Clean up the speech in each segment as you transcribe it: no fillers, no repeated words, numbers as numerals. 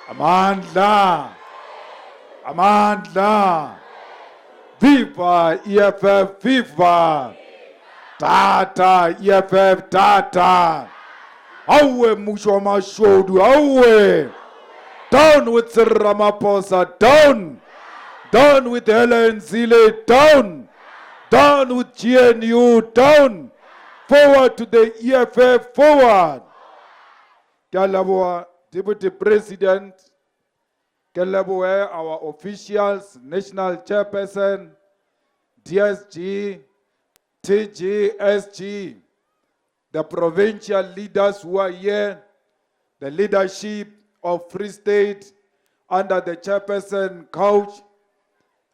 Amandla. Amandla. Viva EFF, viva. Tata, EFF, tata. Awe musho mashodu, awe. Down with Sir Ramaphosa, down. Down with Helen Zille, down. Down with GNU, down. Forward to the EFF, forward. Kalaboa, Deputy President. Kalaboa, our officials, National Chairperson, DSG, TGSG, the provincial leaders who are here, the leadership of Free State under the chairperson Couch,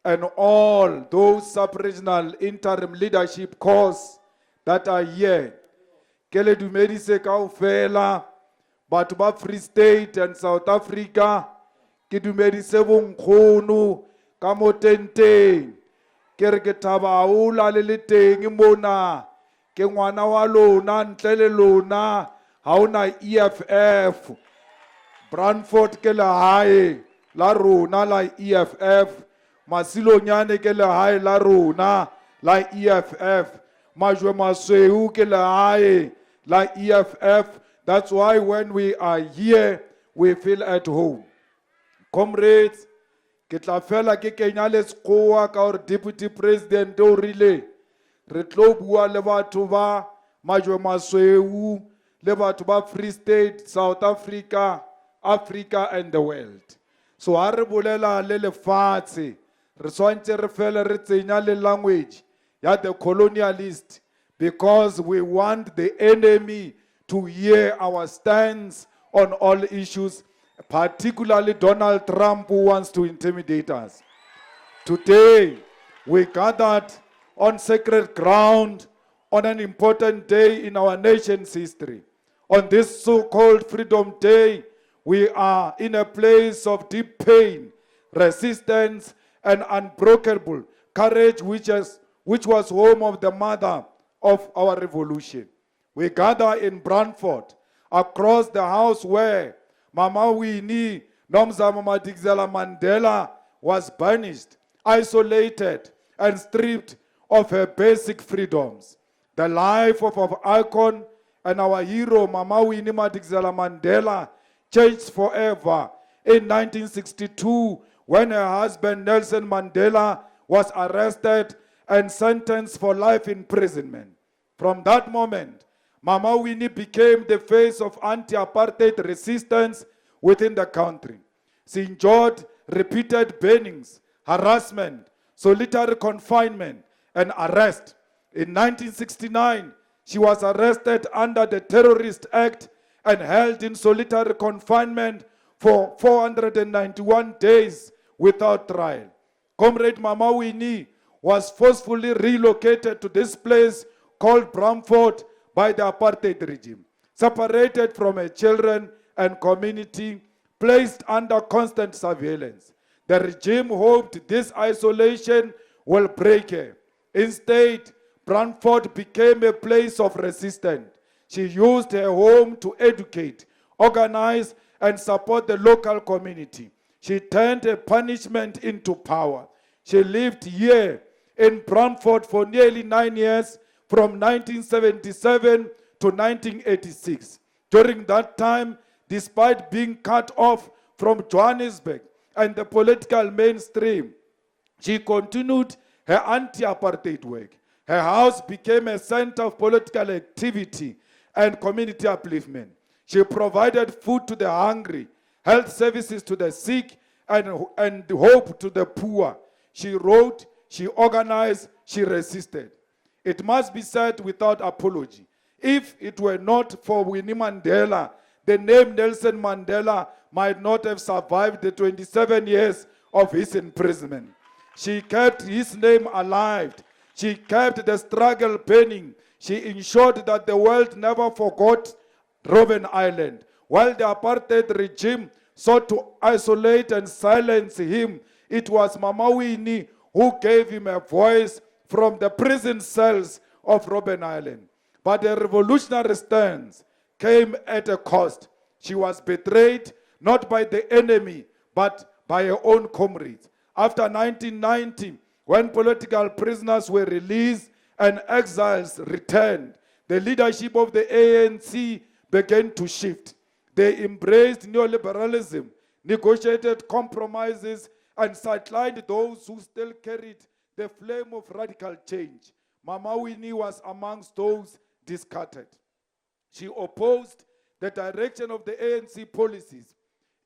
and all those sub-regional interim leadership corps that are here. Kele dumedise kaofela, batho ba Free State and South Africa, ke dumedise bonkgono ka mo tenteng. Ke re ke thaba haholo le le teng mona, ke ngwana wa lona ntle le lona, ha ona EFF. Brandford ke lehae la rona la EFF, Masilonyane ke lehae la rona la EFF, Majwe Masweu ke lehae la EFF. That's why when we are here, we feel at home. Comrades, ke tla fela ke kenya letsoa ka hore Deputy President o rile re tlo bua le batho ba Majwe Masweu le batho ba Free State, South Africa, Africa and the world. So ha re bolela le lefatshe, re swantse re fele re tsenya le language ya the colonialist, because we want the enemy to hear our stance on all issues, particularly Donald Trump, who wants to intimidate us. Today, we gathered on sacred ground on an important day in our nation's history. On this so-called Freedom Day, we are in a place of deep pain, resistance, and unbreakable courage, which was home of the mother of our revolution. We gather in Brandford, across the house where Mama Winnie, Nomzamo Mandela, was banished, isolated, and stripped of her basic freedoms. The life of our icon and our hero, Mama Winnie Mandela, changed forever in 1962 when her husband Nelson Mandela was arrested and sentenced for life imprisonment. From that moment, Mama Winnie became the face of anti-apartheid resistance within the country. She endured repeated burnings, harassment, solitary confinement, and arrest. In 1969, she was arrested under the Terrorist Act and held in solitary confinement for 491 days without trial. Comrade Mama Winnie was forcefully relocated to this place called Brandford by the apartheid regime, separated from her children and community, placed under constant surveillance. The regime hoped this isolation will break her. Instead, Brandford became a place of resistance. She used her home to educate, organize, and support the local community. She turned a punishment into power. She lived here in Brandford for nearly 9 years, from 1977 to 1986. During that time, despite being cut off from Johannesburg and the political mainstream, she continued her anti-apartheid work. Her house became a center of political activity and community upliftment. She provided food to the hungry, health services to the sick, and hope to the poor. She wrote, she organized, she resisted. It must be said without apology, if it were not for Winnie Mandela, the name Nelson Mandela might not have survived the 27 years of his imprisonment. She kept his name alive. She kept the struggle burning. She ensured that the world never forgot Robben Island. While the apartheid regime sought to isolate and silence him, it was Mama Winnie who gave him a voice from the prison cells of Robben Island. But the revolutionary stance came at a cost. She was betrayed not by the enemy, but by her own comrades. After 1990, when political prisoners were released and exiles returned, the leadership of the ANC began to shift. They embraced neoliberalism, negotiated compromises, and sidelined those who still carried the flame of radical change. Mama Winnie was amongst those discarded. She opposed the direction of the ANC policies,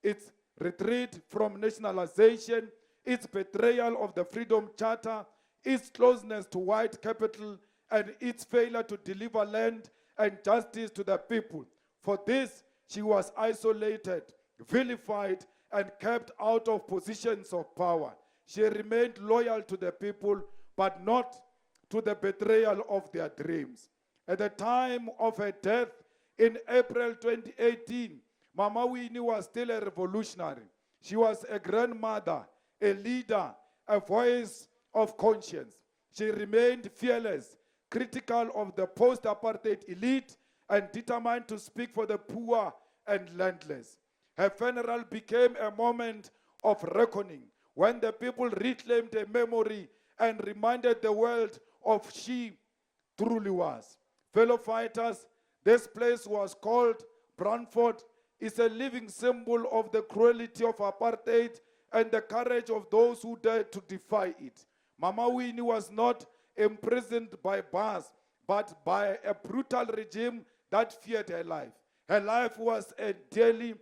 its retreat from nationalization, its betrayal of the Freedom Charter, its closeness to white capital, and its failure to deliver land and justice to the people. For this, she was isolated, vilified, and kept out of positions of power. She remained loyal to the people, but not to the betrayal of their dreams. At the time of her death in April 2018, Mama Winnie was still a revolutionary. She was a grandmother, a leader, a voice of conscience. She remained fearless, critical of the post-apartheid elite, and determined to speak for the poor and landless. Her funeral became a moment of reckoning when the people reclaimed a memory and reminded the world of she truly was. Fellow fighters, this place was called Brantford. It's a living symbol of the cruelty of apartheid and the courage of those who dared to defy it. Mama Winnie was not imprisoned by bars, but by a brutal regime that feared her life. Her life was a daily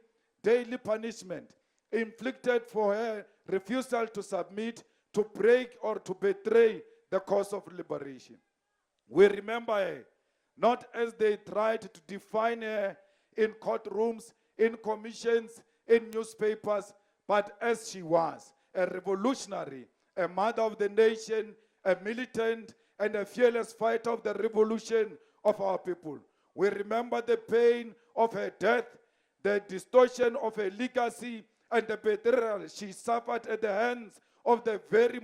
punishment inflicted for her refusal to submit, to break, or to betray the cause of liberation. We remember her not as they tried to define her in courtrooms, in commissions, in newspapers, but as she was, a revolutionary, a mother of the nation, a militant, and a fearless fighter of the revolution of our people. We remember the pain of her death, the distortion of her legacy, and the betrayal she suffered at the hands of the very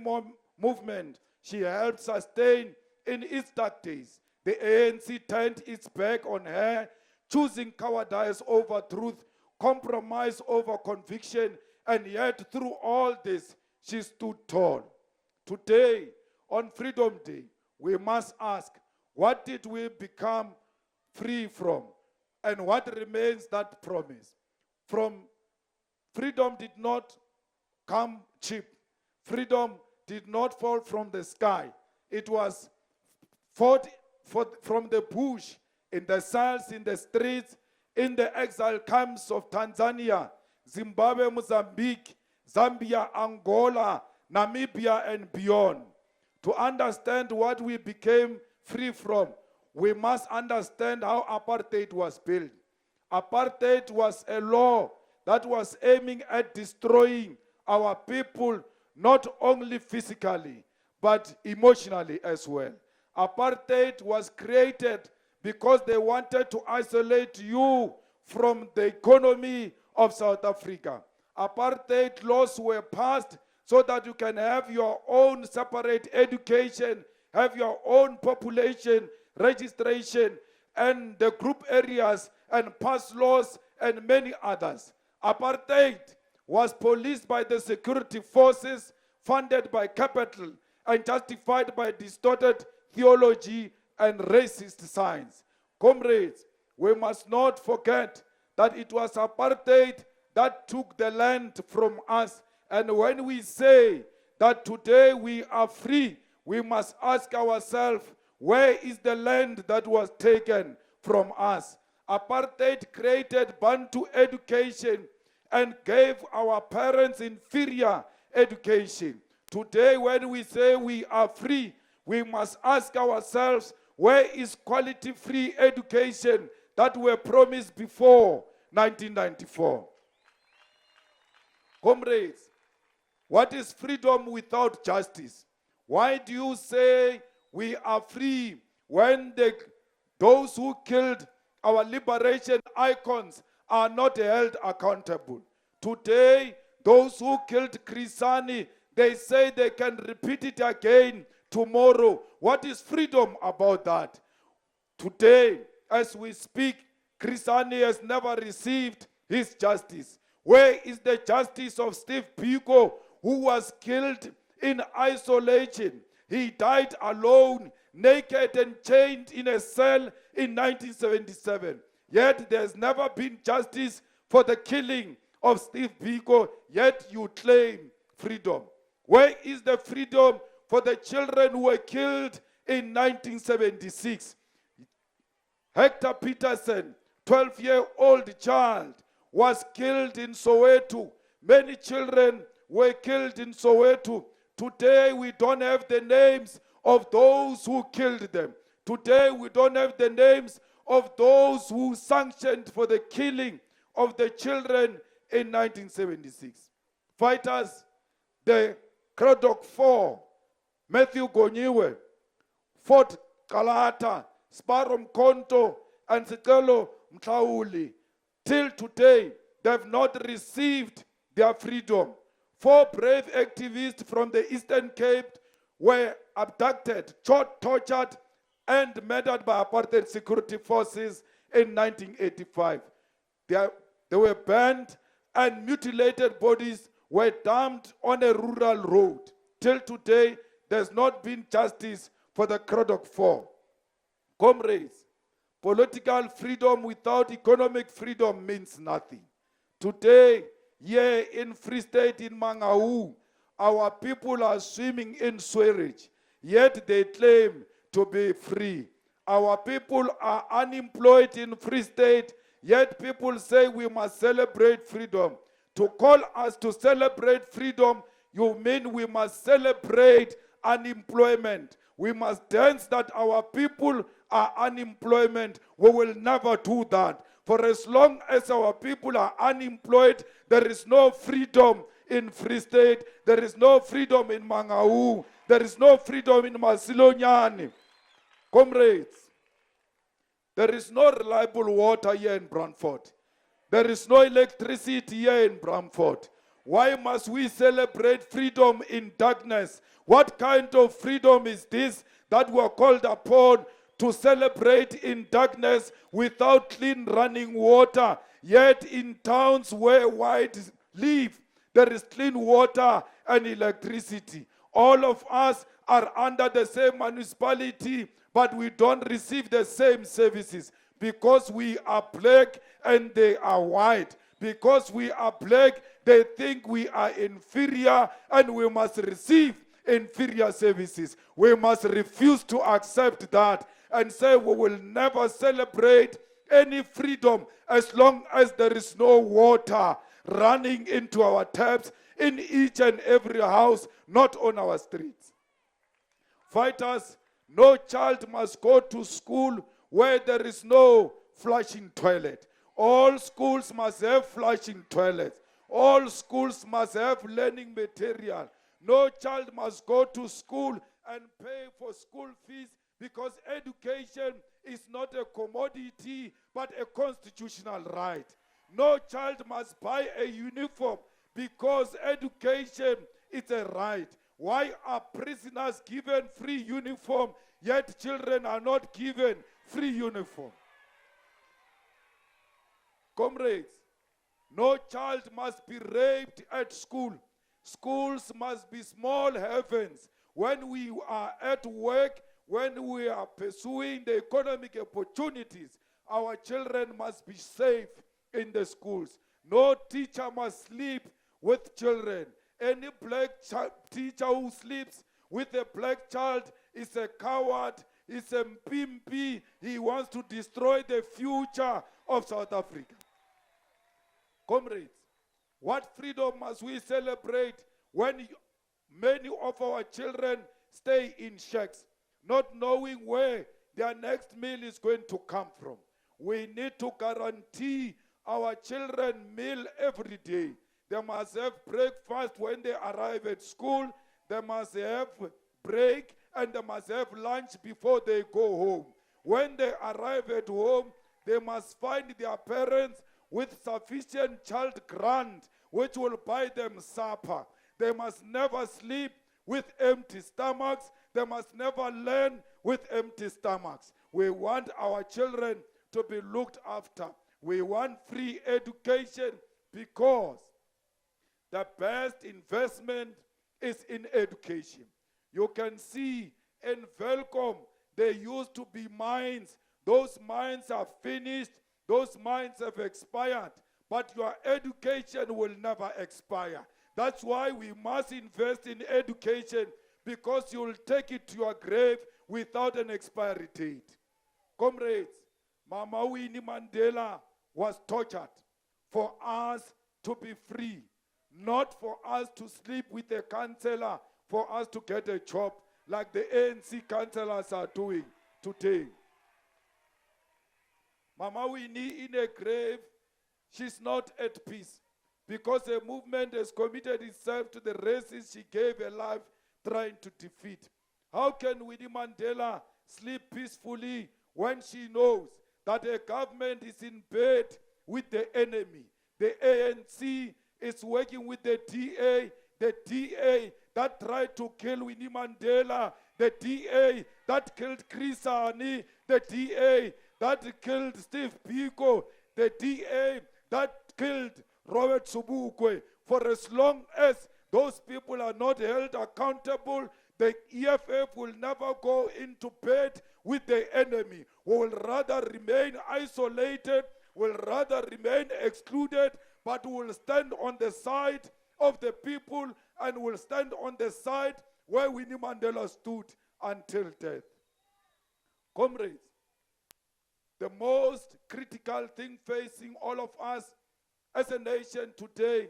movement she helped sustain in its dark days. The ANC turned its back on her, choosing cowardice over truth, compromise over conviction, and yet through all this, she stood tall. Today, on Freedom Day, we must ask, what did we become free from? And what remains that promise? Freedom did not come cheap. Freedom did not fall from the sky. It was fought from the bush, in the cells, in the streets, in the exile camps of Tanzania, Zimbabwe, Mozambique, Zambia, Angola, Namibia, and beyond. To understand what we became free from, we must understand how apartheid was built. Apartheid was a law that was aiming at destroying our people, not only physically, but emotionally as well. Apartheid was created because they wanted to isolate you from the economy of South Africa. Apartheid laws were passed so that you can have your own separate education, have your own population registration, and the group areas, and pass laws, and many others. Apartheid was policed by the security forces, funded by capital, and justified by distorted theology and racist signs. Comrades, we must not forget that it was apartheid that took the land from us. And when we say that today we are free, we must ask ourselves, where is the land that was taken from us? Apartheid created Bantu education and gave our parents inferior education. Today, when we say we are free, we must ask ourselves, where is quality free education that were promised before 1994? Comrades, what is freedom without justice? Why do you say we are free when those who killed our liberation icons are not held accountable? Today, those who killed Krisani, they say they can repeat it again tomorrow. What is freedom about that? Today, as we speak, Krisani has never received his justice. Where is the justice of Steve Biko, who was killed in isolation? He died alone, naked and chained in a cell in 1977. Yet there's never been justice for the killing of Steve Biko, yet you claim freedom. Where is the freedom for the children who were killed in 1976? Hector Peterson, 12-year-old child, was killed in Soweto. Many children were killed in Soweto. Today we don't have the names of those who killed them. Today we don't have the names of those who sanctioned for the killing of the children in 1976. Fighters, the Craddock 4, Matthew Gonyiwe, Fort Kalata, Sparrow Mkonto, and Sicelo Mtlauli. Till today, they have not received their freedom. 4 brave activists from the Eastern Cape were abducted, shot, tortured, and murdered by apartheid security forces in 1985. They were burned and mutilated bodies were dumped on a rural road. Till today, there's not been justice for the Craddock 4. Comrades, political freedom without economic freedom means nothing. Today, here in Free State, in Mangaung, our people are swimming in sewerage, yet they claim to be free. Our people are unemployed in Free State, yet people say we must celebrate freedom. To call us to celebrate freedom, you mean we must celebrate unemployment. We must dance that our people are unemployed. We will never do that. For as long as our people are unemployed, there is no freedom in Free State. There is no freedom in Mangaung. There is no freedom in Masilonyane. Comrades, there is no reliable water here in Brantford. There is no electricity here in Brantford. Why must we celebrate freedom in darkness? What kind of freedom is this that we are called upon to celebrate in darkness without clean running water? Yet in towns where whites live, there is clean water and electricity. All of us are under the same municipality, but we don't receive the same services because we are black and they are white. Because we are black, they think we are inferior and we must receive inferior services. We must refuse to accept that and say we will never celebrate any freedom as long as there is no water running into our taps in each and every house, not on our streets. Fighters, no child must go to school where there is no flushing toilet. All schools must have flushing toilets. All schools must have learning material. No child must go to school and pay for school fees because education is not a commodity but a constitutional right. No child must buy a uniform because education is a right. Why are prisoners given free uniform yet children are not given free uniform? Comrades, no child must be raped at school. Schools must be small heavens. When we are at work, when we are pursuing the economic opportunities, our children must be safe in the schools. No teacher must sleep with children. Any black teacher who sleeps with a black child is a coward, is a mpimpi. He wants to destroy the future of South Africa. Comrades, what freedom must we celebrate when many of our children stay in shacks, not knowing where their next meal is going to come from? We need to guarantee our children meal every day. They must have breakfast when they arrive at school. They must have break and they must have lunch before they go home. When they arrive at home, they must find their parents with sufficient child grant, which will buy them supper. They must never sleep with empty stomachs. They must never learn with empty stomachs. We want our children to be looked after. We want free education because the best investment is in education. You can see in Velcom, there used to be mines. Those mines are finished. Those mines have expired. But your education will never expire. That's why we must invest in education, because you will take it to your grave without an expiry date. Comrades, Mama Winnie Mandela was tortured for us to be free, not for us to sleep with a counselor, for us to get a job like the ANC councillors are doing today. Mama Winnie in a grave, she's not at peace, because a movement has committed itself to the races she gave her life trying to defeat. How can Winnie Mandela sleep peacefully when she knows that a government is in bed with the enemy? The ANC is working with the DA that tried to kill Winnie Mandela, the DA that killed Chris Hani, the DA that killed Steve Biko, the DA that killed Robert Sobukwe. For as long as those people are not held accountable, the EFF will never go into bed with the enemy. We will rather remain isolated, will rather remain excluded, but will stand on the side of the people and will stand on the side where Winnie Mandela stood until death. Comrades, the most critical thing facing all of us as a nation today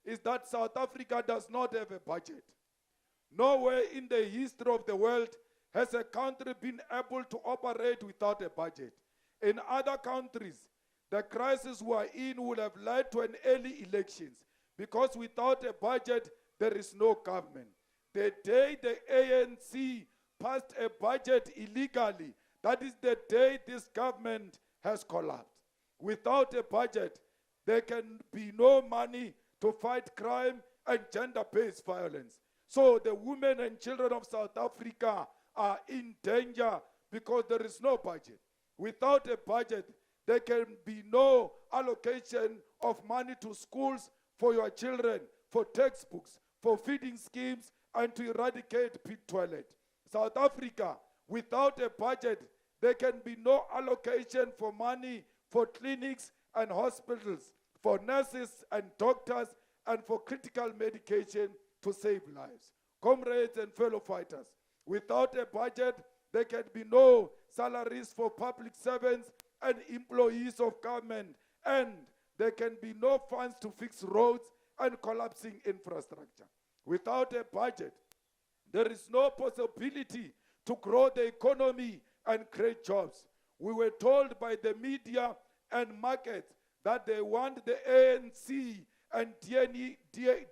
is that South Africa does not have a budget. Nowhere in the history of the world has a country been able to operate without a budget. In other countries, the crisis we are in would have led to an early elections, because without a budget, there is no government. The day the ANC passed a budget illegally, that is the day this government has collapsed. Without a budget, there can be no money to fight crime and gender-based violence. So the women and children of South Africa are in danger because there is no budget. Without a budget, there can be no allocation of money to schools for your children, for textbooks, for feeding schemes, and to eradicate pit toilet. South Africa, without a budget, there can be no allocation for money for clinics and hospitals, for nurses and doctors, and for critical medication to save lives. Comrades and fellow fighters, without a budget, there can be no salaries for public servants and employees of government, and there can be no funds to fix roads and collapsing infrastructure. Without a budget, there is no possibility to grow the economy and create jobs. We were told by the media and markets that they want the ANC and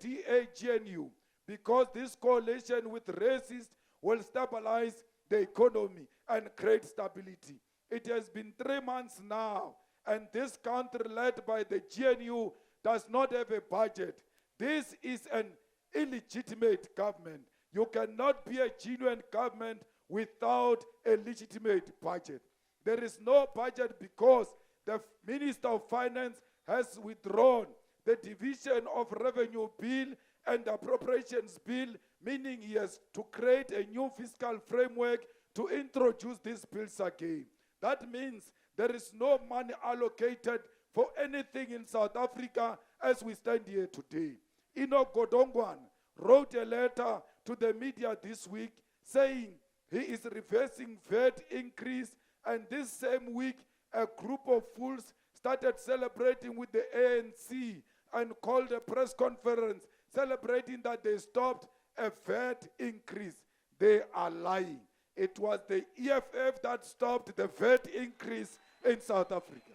DA-GNU because this coalition with racists will stabilize the economy and create stability. It has been 3 months now, and this country led by the GNU does not have a budget. This is an illegitimate government. You cannot be a genuine government without a legitimate budget. There is no budget because the Minister of Finance has withdrawn the division of revenue bill and appropriations bill, meaning he has to create a new fiscal framework to introduce these bills again. That means there is no money allocated for anything in South Africa as we stand here today. Ino Godongwan wrote a letter to the media this week saying he is reversing VAT increase, and this same week a group of fools started celebrating with the ANC and called a press conference celebrating that they stopped a VAT increase. They are lying. It was the EFF that stopped the VAT increase in South Africa.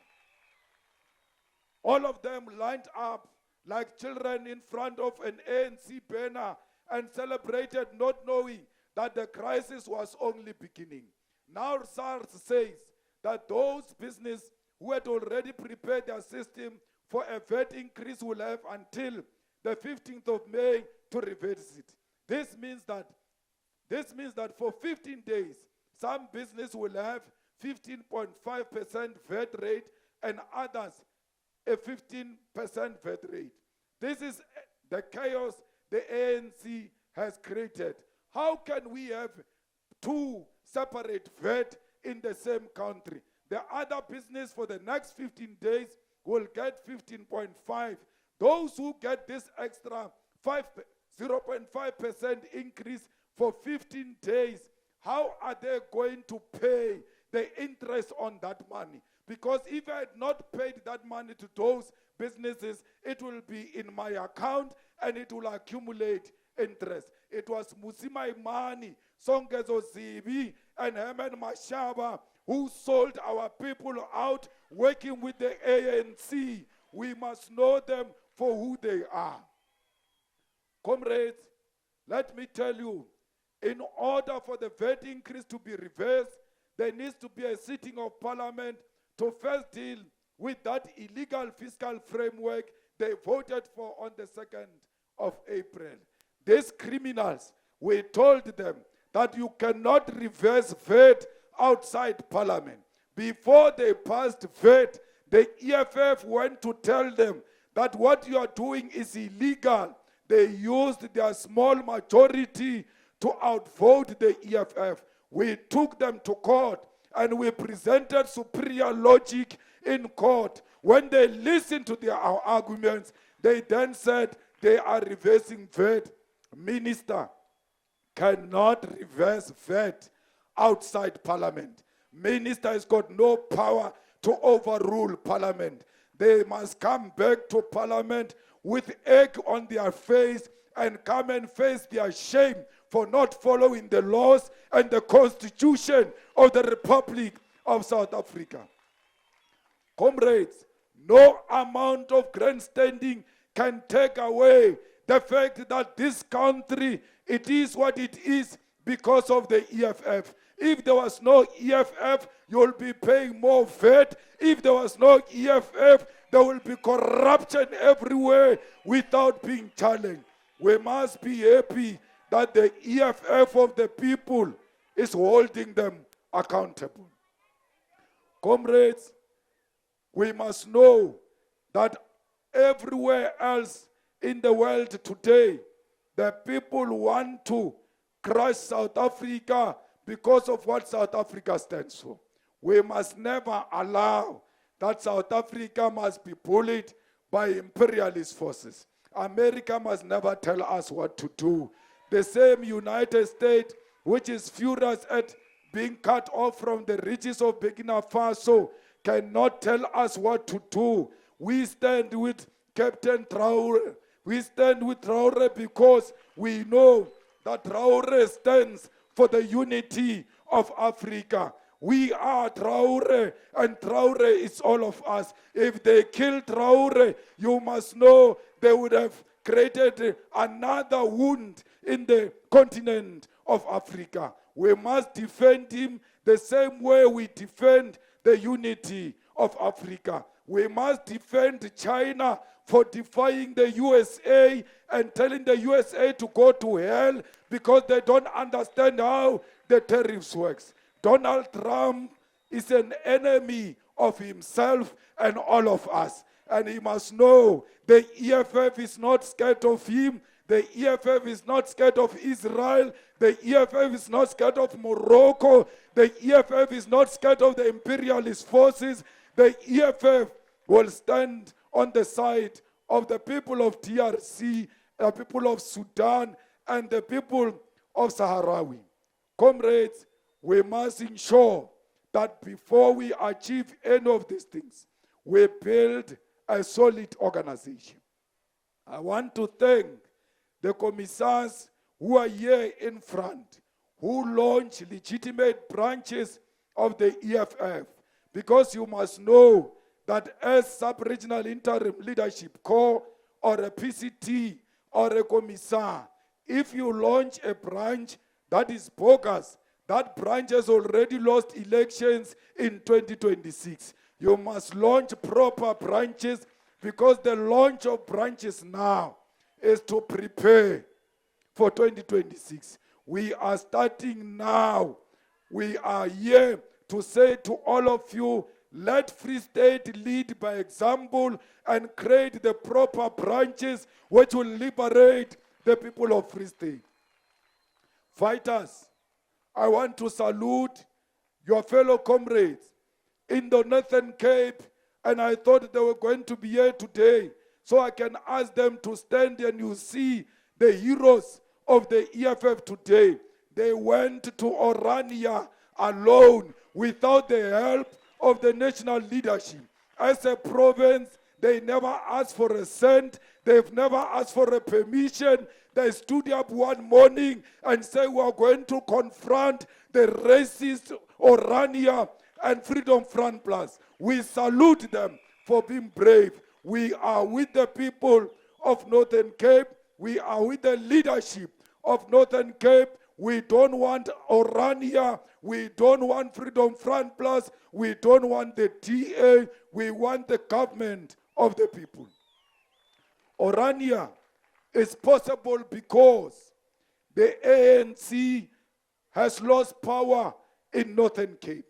All of them lined up like children in front of an ANC banner and celebrated, not knowing that the crisis was only beginning. Now SARS says that those businesses who had already prepared their system for a VAT increase will have until the 15th of May to reverse it. This means that for 15 days, some business will have 15.5% VAT rate and others a 15% VAT rate. This is the chaos the ANC has created. How can we have two separate VAT in the same country? The other business for the next 15 days will get 15.5. Those who get this extra 0.5% increase for 15 days, how are they going to pay the interest on that money? Because if I had not paid that money to those businesses, it will be in my account and it will accumulate interest. It was Musima Imani, Songezo Zibi, and Herman Mashaba who sold our people out working with the ANC. We must know them for who they are. Comrades, let me tell you, in order for the VAT increase to be reversed, there needs to be a sitting of parliament to first deal with that illegal fiscal framework they voted for on the 2nd of April. These criminals, we told them that you cannot reverse VAT outside parliament. Before they passed VAT, the EFF went to tell them that what you are doing is illegal. They used their small majority to outvote the EFF. We took them to court and we presented superior logic in court. When they listened to our arguments, they then said they are reversing VAT. Minister cannot reverse VAT outside parliament. Minister has got no power to overrule parliament. They must come back to parliament with egg on their face and come and face their shame for not following the laws and the constitution of the Republic of South Africa. Comrades, no amount of grandstanding can take away the fact that this country, it is what it is because of the EFF. If there was no EFF, you'll be paying more VAT. If there was no EFF, there will be corruption everywhere without being challenged. We must be happy that the EFF of the people is holding them accountable. Comrades, we must know that everywhere else in the world today, the people want to crush South Africa because of what South Africa stands for. We must never allow that South Africa must be bullied by imperialist forces. America must never tell us what to do. The same United States, which is furious at being cut off from the riches of Burkina Faso, cannot tell us what to do. We stand with Captain Traore. We stand with Traore because we know that Traore stands for the unity of Africa. We are Traore, and Traore is all of us. If they kill Traore, you must know they would have created another wound in the continent of Africa. We must defend him the same way we defend the unity of Africa. We must defend China for defying the USA and telling the USA to go to hell because they don't understand how the tariffs works. Donald Trump is an enemy of himself and all of us. And he must know the EFF is not scared of him. The EFF is not scared of Israel. The EFF is not scared of Morocco. The EFF is not scared of the imperialist forces. The EFF will stand on the side of the people of DRC, the people of Sudan, and the people of Sahrawi. Comrades, we must ensure that before we achieve any of these things, we build a solid organization. I want to thank the commissars who are here in front, who launch legitimate branches of the EFF, because you must know that as Sub-Regional Interim Leadership Corps or a PCT or a commissar, if you launch a branch that is bogus, that branch has already lost elections in 2026. You must launch proper branches, because the launch of branches now is to prepare for 2026. We are starting now. We are here to say to all of you, Let Free State lead by example and create the proper branches which will liberate the people of Free State. Fighters, I want to salute your fellow comrades in the Northern Cape, and I thought they were going to be here today, so I can ask them to stand and you see the heroes of the EFF today. They went to Orania alone without the help of the national leadership. As a province, they never asked for a cent. They've never asked for a permission. They stood up one morning and said, we are going to confront the racist Orania and Freedom Front Plus. We salute them for being brave. We are with the people of Northern Cape. We are with the leadership of Northern Cape. We don't want Orania. We don't want Freedom Front Plus. We don't want the TA. We want the government of the people. Orania is possible because the ANC has lost power in Northern Cape.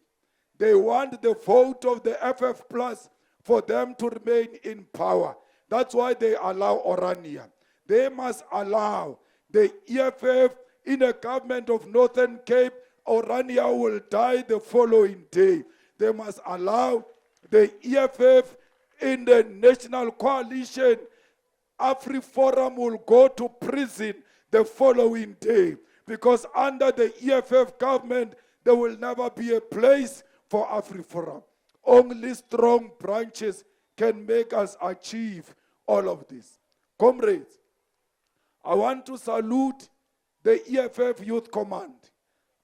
They want the vote of the FF Plus for them to remain in power. That's why they allow Orania. They must allow the EFF in a government of Northern Cape. Orania will die the following day. They must allow the EFF in the national coalition. AfriForum will go to prison the following day, because under the EFF government, there will never be a place for AfriForum. Only strong branches can make us achieve all of this. Comrades, I want to salute the EFF Youth Command.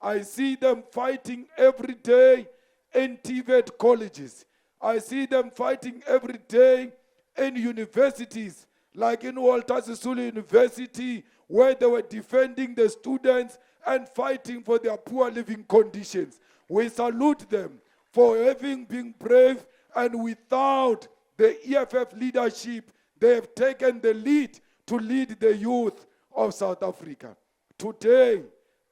I see them fighting every day in TVET colleges. I see them fighting every day in universities, like in Walter Sisulu University, where they were defending the students and fighting for their poor living conditions. We salute them for having been brave, and without the EFF leadership, they have taken the lead to lead the youth of South Africa. Today,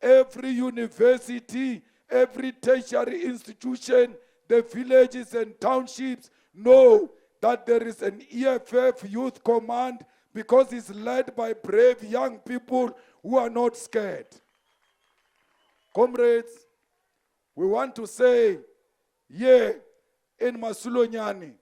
every university, every tertiary institution, the villages and townships know that there is an EFF Youth Command, because it's led by brave young people who are not scared. Comrades, we want to say here in Masulonyane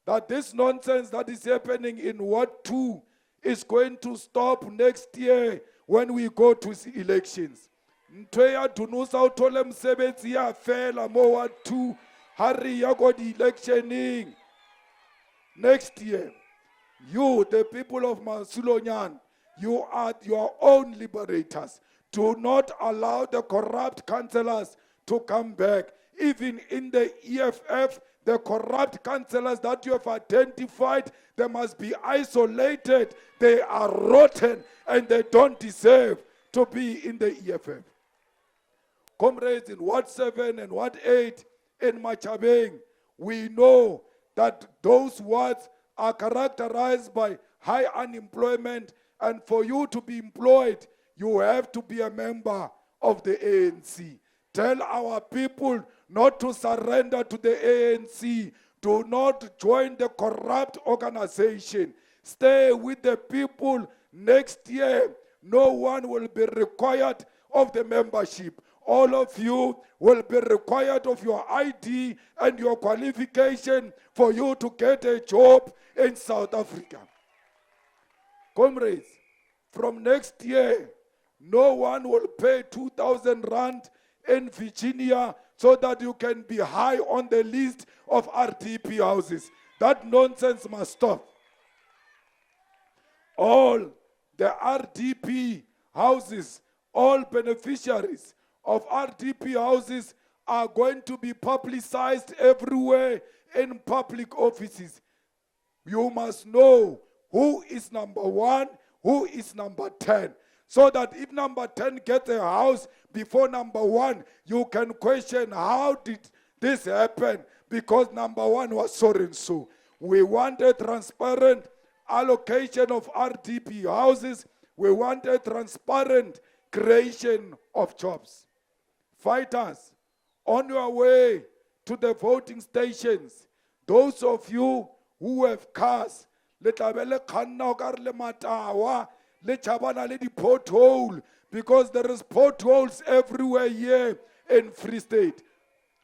that this nonsense that is happening in Ward 2 is going to stop next year when we go to elections. Ntweya dunusa utole msebenzi ya fela mo Ward 2, hurry ya go the electioning next year. You, the people of Masulonyane, you are your own liberators. Do not allow the corrupt councillors to come back. Even in the EFF, the corrupt councillors that you have identified, they must be isolated. They are rotten and they don't deserve to be in the EFF. Comrades, in Ward 7 and Ward 8 in Machabeng, we know that those wards are characterized by high unemployment, and for you to be employed, you have to be a member of the ANC. Tell our people not to surrender to the ANC. Do not join the corrupt organization. Stay with the people. Next year, no one will be required of the membership. All of you will be required of your ID and your qualification for you to get a job in South Africa. Comrades, from next year, no one will pay 2,000 rand in Virginia so that you can be high on the list of RDP houses. That nonsense must stop. All the RDP houses, all beneficiaries of RDP houses are going to be publicized everywhere in public offices. You must know who is number 1, who is number 10. So that if number 10 gets a house before number 1, you can question, how did this happen? Because number 1 was so and so. We want a transparent allocation of RDP houses. We want a transparent creation of jobs. Fighters, on your way to the voting stations. Those of you who have cars, le tlabe le kganna o ka re le matawa, le chabana le di pothole, because there is potholes everywhere here in Free State.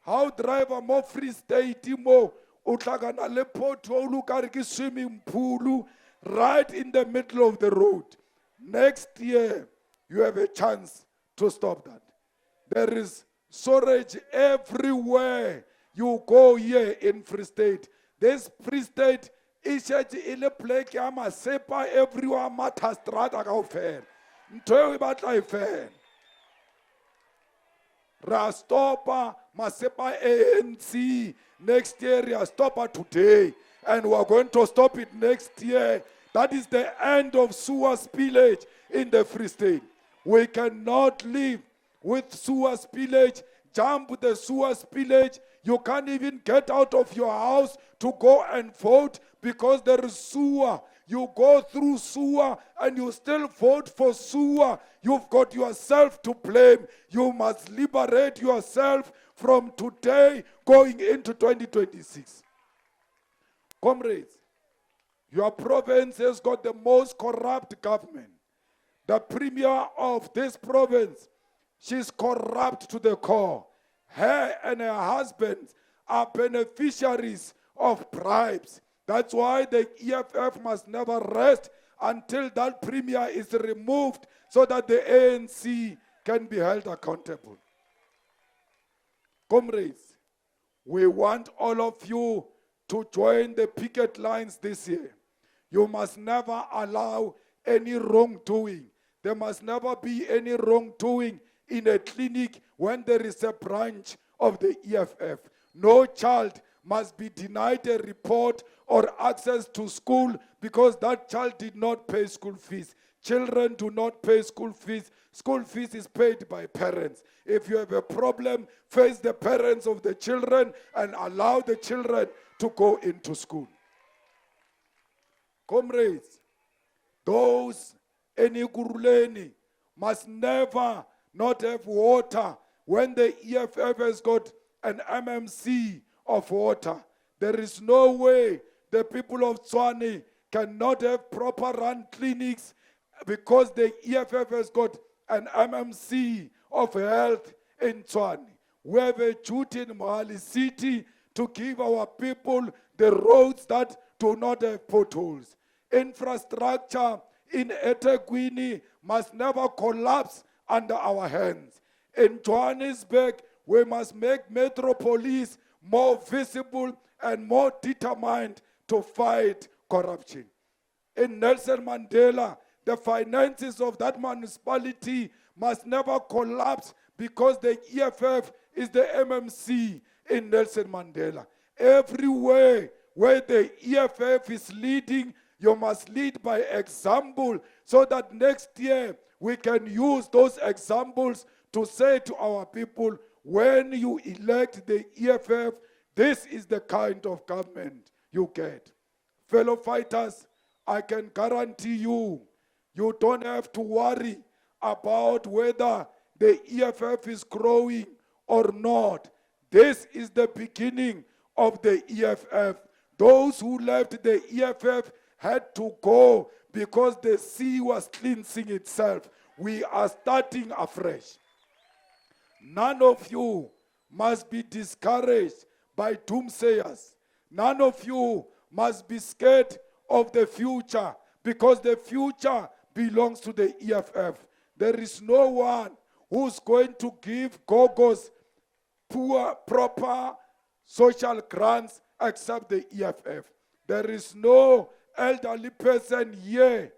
How driver mo Free State mo o tlagana le pothole o ka re ke swimming pool right in the middle of the road. Next year, you have a chance to stop that. There is storage everywhere you go here in Free State. This Free State is a place ya masepa everywhere matha strata kaofela. Ntho e batla e fela. Ra stopa masepa ANC next year, ra stopa today, and we are going to stop it next year. That is the end of sewer spillage in the Free State. We cannot live with sewer spillage, jump with the sewer spillage. You can't even get out of your house to go and vote because there is sewer. You go through sewer and you still vote for sewer. You've got yourself to blame. You must liberate yourself from today going into 2026. Comrades, your province has got the most corrupt government. The premier of this province, she's corrupt to the core. Her and her husband are beneficiaries of bribes. That's why the EFF must never rest until that premier is removed so that the ANC can be held accountable. Comrades, we want all of you to join the picket lines this year. You must never allow any wrongdoing. There must never be any wrongdoing in a clinic when there is a branch of the EFF. No child must be denied a report or access to school because that child did not pay school fees. Children do not pay school fees. School fees is paid by parents. If you have a problem, face the parents of the children and allow the children to go into school. Comrades, those Eniguruleni must never not have water when the EFF has got an MMC of water. There is no way the people of Tshwane cannot have proper run clinics because the EFF has got an MMC of health in Tshwane. We have a duty in Mohali City to give our people the roads that do not have potholes. Infrastructure in eThekwini must never collapse under our hands. In Johannesburg, we must make Metropolis more visible and more determined to fight corruption. In Nelson Mandela, the finances of that municipality must never collapse because the EFF is the MMC in Nelson Mandela. Everywhere where the EFF is leading, you must lead by example so that next year we can use those examples to say to our people, when you elect the EFF, this is the kind of government you get. Fellow fighters, I can guarantee you, you don't have to worry about whether the EFF is growing or not. This is the beginning of the EFF. Those who left the EFF had to go because the sea was cleansing itself. We are starting afresh. None of you must be discouraged by doomsayers. None of you must be scared of the future because the future belongs to the EFF. There is no one who's going to give Gogos poor, proper social grants except the EFF. There is no elderly person here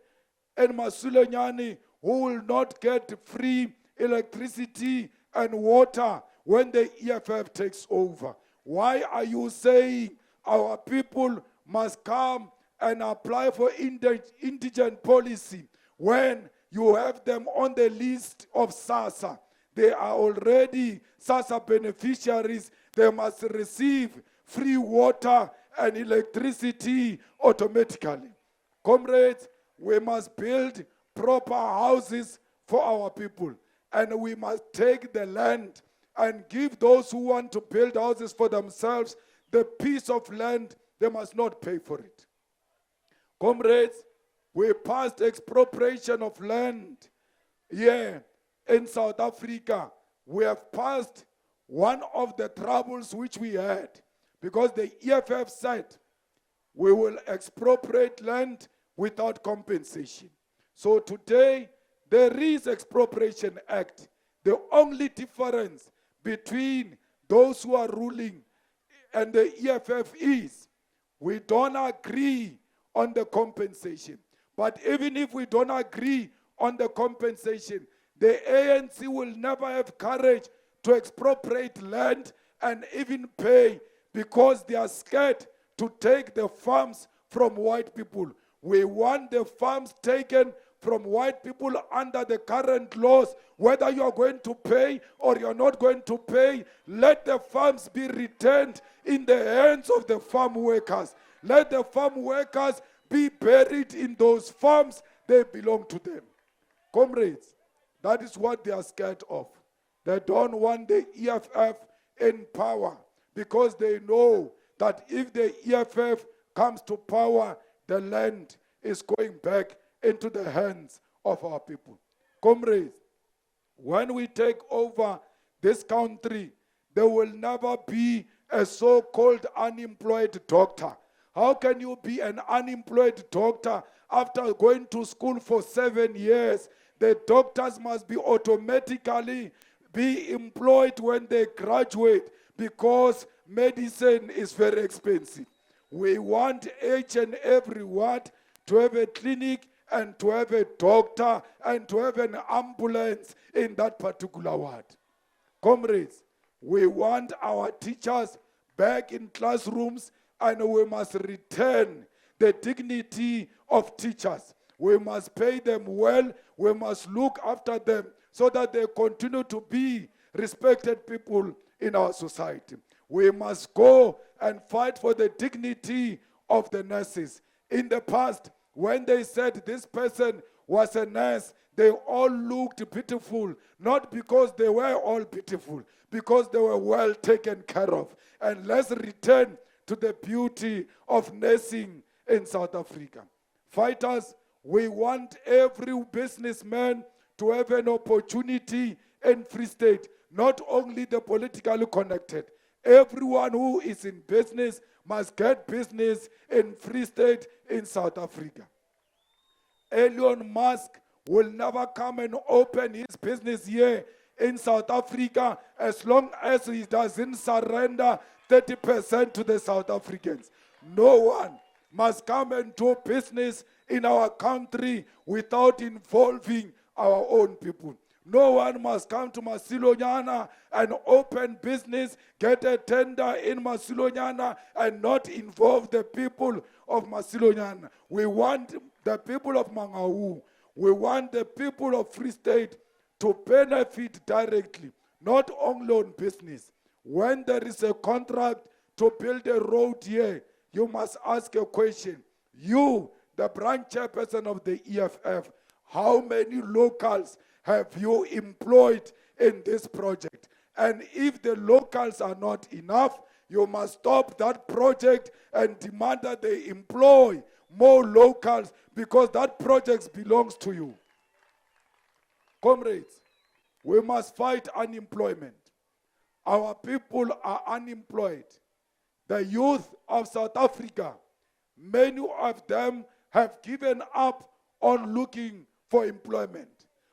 in Masulenyani who will not get free electricity and water when the EFF takes over. Why are you saying our people must come and apply for indigent policy when you have them on the list of SASSA? They are already SASSA beneficiaries. They must receive free water and electricity automatically. Comrades, we must build proper houses for our people, and we must take the land and give those who want to build houses for themselves the piece of land, they must not pay for it. Comrades, we passed expropriation of land here in South Africa. We have passed one of the troubles which we had, because the EFF said we will expropriate land without compensation. So today, there is Expropriation Act. The only difference between those who are ruling and the EFF is we don't agree on the compensation. But even if we don't agree on the compensation, the ANC will never have courage to expropriate land and even pay, because they are scared to take the farms from white people. We want the farms taken from white people under the current laws. Whether you are going to pay or you're not going to pay, let the farms be returned in the hands of the farm workers. Let the farm workers be buried in those farms. They belong to them. Comrades, that is what they are scared of. They don't want the EFF in power, because they know that if the EFF comes to power, the land is going back into the hands of our people. Comrades, when we take over this country, there will never be a so-called unemployed doctor. How can you be an unemployed doctor after going to school for 7 years? The doctors must be automatically be employed when they graduate, because medicine is very expensive. We want each and every ward to have a clinic and to have a doctor and to have an ambulance in that particular ward. Comrades, we want our teachers back in classrooms, and we must return the dignity of teachers. We must pay them well. We must look after them so that they continue to be respected people in our society. We must go and fight for the dignity of the nurses. In the past, when they said this person was a nurse, they all looked beautiful, not because they were all beautiful, because they were well taken care of. And let's return to the beauty of nursing in South Africa. Fighters, we want every businessman to have an opportunity in Free State, not only the politically connected. Everyone who is in business must get business in Free State in South Africa. Elon Musk will never come and open his business here in South Africa as long as he doesn't surrender 30% to the South Africans. No one must come and do business in our country without involving our own people. No one must come to Masilonyana and open business, get a tender in Masilonyana and not involve the people of Masilonyana. We want the people of Mangaung, we want the people of Free State to benefit directly, not only on business. When there is a contract to build a road here, you must ask a question. You, the branch chairperson of the EFF, how many locals have you employed in this project? And if the locals are not enough, you must stop that project and demand that they employ more locals, because that project belongs to you. Comrades, we must fight unemployment. Our people are unemployed. The youth of South Africa, many of them have given up on looking for employment.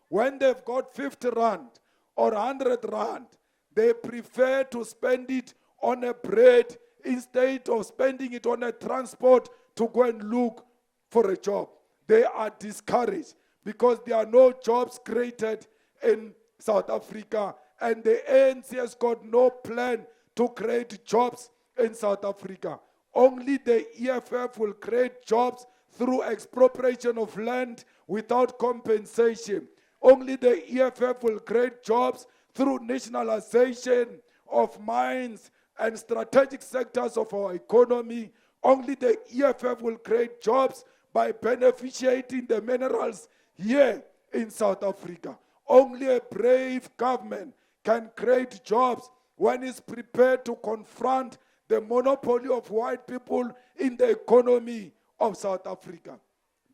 When they've got 50 rand or 100 rand, they prefer to spend it on a bread instead of spending it on a transport to go and look for a job. They are discouraged because there are no jobs created in South Africa, and the ANC has got no plan to create jobs in South Africa. Only the EFF will create jobs through expropriation of land without compensation. Only the EFF will create jobs through nationalization of mines and strategic sectors of our economy. Only the EFF will create jobs by beneficiating the minerals here in South Africa. Only a brave government can create jobs, when it's prepared to confront the monopoly of white people in the economy of South Africa.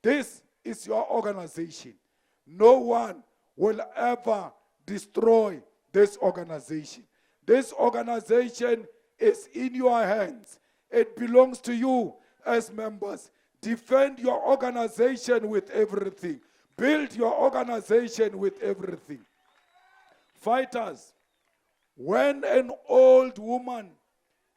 This is your organization. No one will ever destroy this organization. This organization is in your hands. It belongs to you as members. Defend your organization with everything. Build your organization with everything. Fighters, when an old woman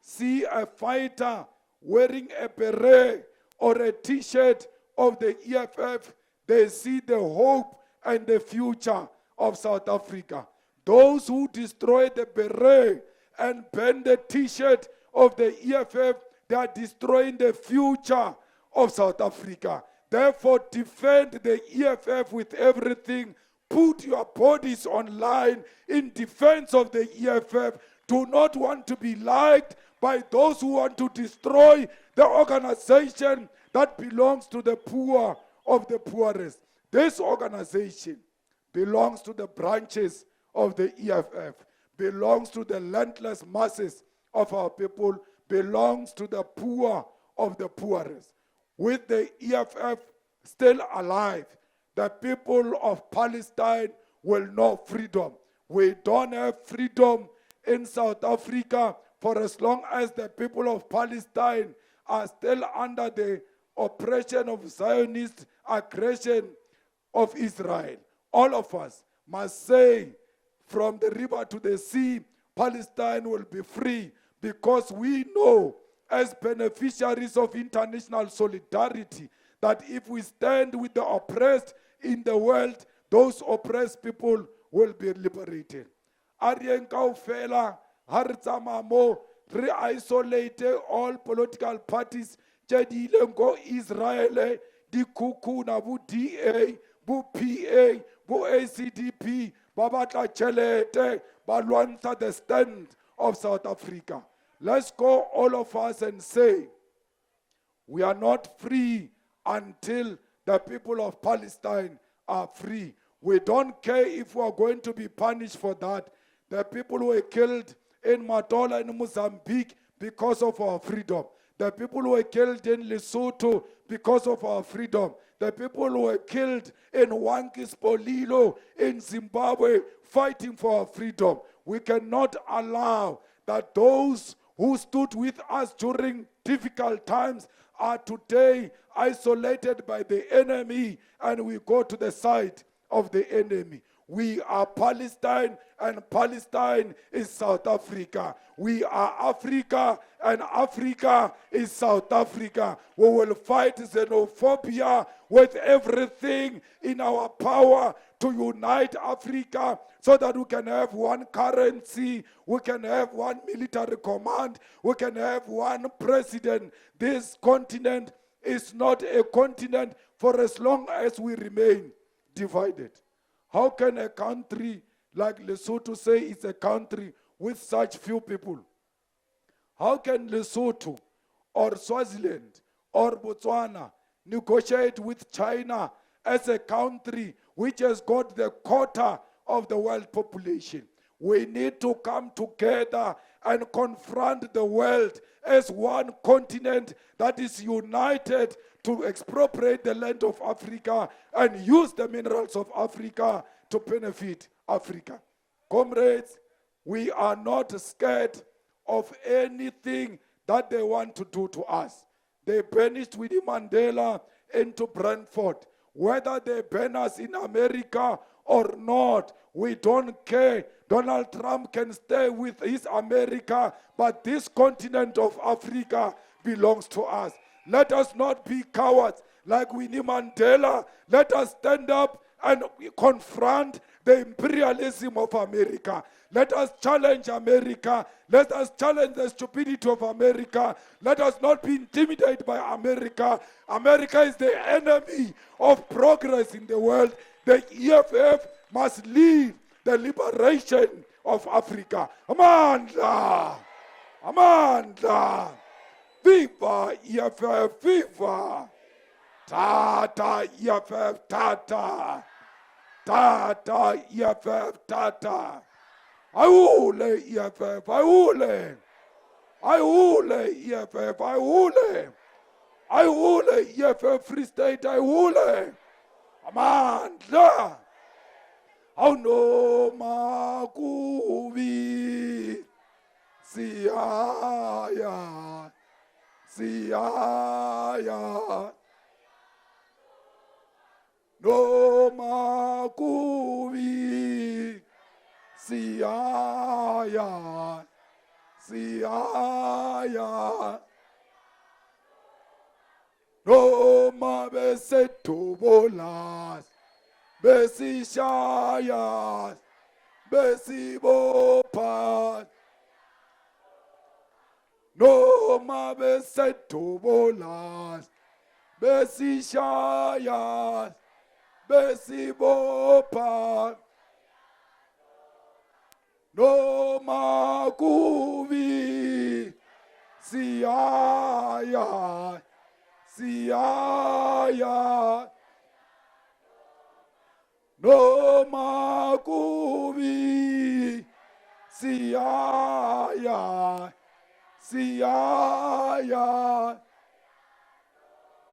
see a fighter wearing a beret or a t-shirt of the EFF, they see the hope and the future of South Africa. Those who destroy the beret and burn the t-shirt of the EFF, they are destroying the future of South Africa. Therefore, defend the EFF with everything. Put your bodies online in defense of the EFF. Do not want to be liked by those who want to destroy the organization that belongs to the poor of the poorest. This organization belongs to the branches of the EFF, belongs to the landless masses of our people, belongs to the poor of the poorest. With the EFF still alive, the people of Palestine will know freedom. We don't have freedom in South Africa for as long as the people of Palestine are still under the oppression of Zionist aggression of Israel. All of us must say, from the river to the sea, Palestine will be free, because we know as beneficiaries of international solidarity that if we stand with the oppressed in the world, those oppressed people will be liberated. Arien kaofela ha re tsamaya mo re isolate all political parties tse di ileng ko Israel, di kukuna bo DA, bo PA, bo ACDP, ba batla tšhelete, ba lwantsha the stand of South Africa. Let's go, all of us, and say, we are not free until the people of Palestine are free. We don't care if we are going to be punished for that. The people who were killed in Matola in Mozambique because of our freedom. The people who were killed in Lesotho because of our freedom. The people who were killed in Wankispolilo in Zimbabwe fighting for our freedom. We cannot allow that those who stood with us during difficult times are today isolated by the enemy, and we go to the side of the enemy. We are Palestine, and Palestine is South Africa. We are Africa, and Africa is South Africa. We will fight xenophobia with everything in our power to unite Africa so that we can have one currency, we can have one military command, we can have one president. This continent is not a continent for as long as we remain divided. How can a country like Lesotho say it's a country with such few people? How can Lesotho or Swaziland or Botswana negotiate with China as a country which has got the quota of the world population? We need to come together and confront the world as one continent that is united to expropriate the land of Africa and use the minerals of Africa to benefit Africa. Comrades, we are not scared of anything that they want to do to us. They banished Winnie Mandela into Brentford. Whether they ban us in America or not, we don't care. Donald Trump can stay with his America, but this continent of Africa belongs to us. Let us not be cowards like Winnie Mandela. Let us stand up and confront the imperialism of America. Let us challenge America. Let us challenge the stupidity of America. Let us not be intimidated by America. America is the enemy of progress in the world. The EFF must lead the liberation of Africa. Amandla! Amandla! Viva EFF! Viva! Tata EFF! Tata! Tata EFF! Tata! Ayule EFF, ayule. Ayule EFF, ayule. Ayule EFF Free State, ayule. Amandla. Awunoma kubi. Siyaya. Siyaya. Noma kubi. Siyaya. Siyaya. Noma besethubola. Besishaya. Besibopha. Noma besethubola. Besishaya. Besibopha. Noma kubi. Siyaya. Siyaya. Noma kubi. Siyaya. Siyaya.